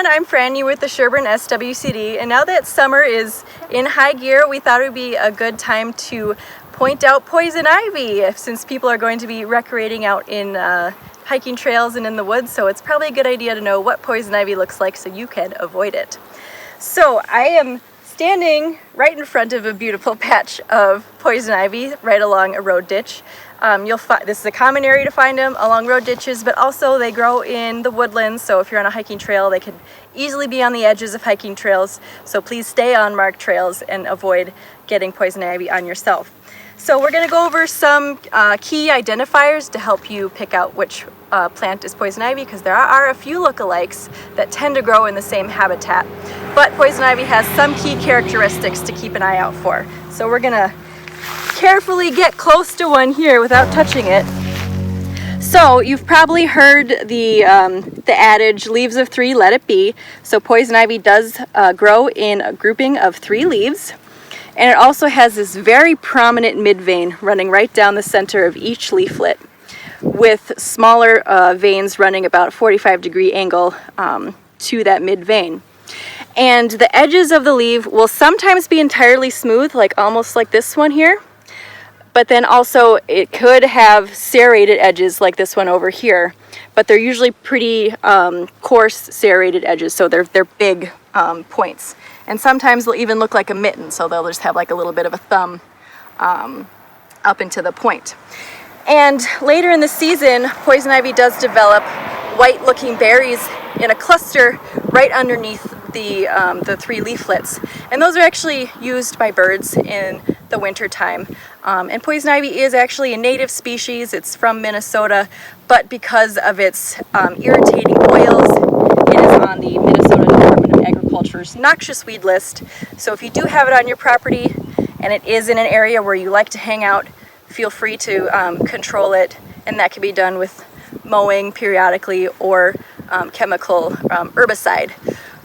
everyone, I'm Franny with the Sherburne SWCD, and now that summer is in high gear, we thought it would be a good time to point out poison ivy since people are going to be recreating out in hiking trails and in the woods, so it's probably a good idea to know what poison ivy looks like so you can avoid it. So I am standing right in front of a beautiful patch of poison ivy right along a road ditch. This is a common area to find them along road ditches, but also they grow in the woodlands, so if you're on a hiking trail they can easily be on the edges of hiking trails, so please stay on marked trails and avoid getting poison ivy on yourself. So we're going to go over some key identifiers to help you pick out which plant is poison ivy, because there are a few lookalikes that tend to grow in the same habitat, but poison ivy has some key characteristics to keep an eye out for. So we're going to carefully get close to one here without touching it. So you've probably heard the adage, leaves of three, let it be. So poison ivy does grow in a grouping of 3 leaves, and it also has this very prominent mid-vein running right down the center of each leaflet, with smaller veins running about a 45-degree angle to that mid-vein. And the edges of the leaf will sometimes be entirely smooth, like almost like this one here. But then also it could have serrated edges like this one over here, but they're usually pretty coarse serrated edges, so they're big points. And sometimes they'll even look like a mitten, so they'll just have like a little bit of a thumb up into the point. And later in the season, poison ivy does develop white looking berries in a cluster right underneath the 3 leaflets, and those are actually used by birds in the winter time. And poison ivy is actually a native species. It's from Minnesota, but because of its irritating oils, it is on the Minnesota Department of Agriculture's noxious weed list. So if you do have it on your property and it is in an area where you like to hang out, feel free to control it, and that can be done with mowing periodically or chemical herbicide.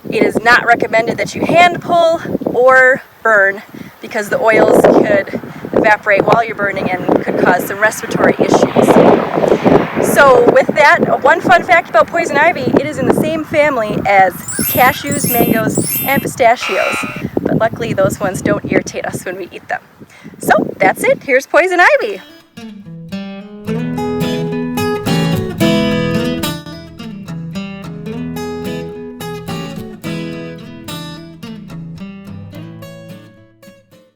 It is not recommended that you hand pull or burn, because the oils could evaporate while you're burning and could cause some respiratory issues. So with that, one fun fact about poison ivy, it is in the same family as cashews, mangoes, and pistachios, but luckily those ones don't irritate us when we eat them. So that's it, here's poison ivy.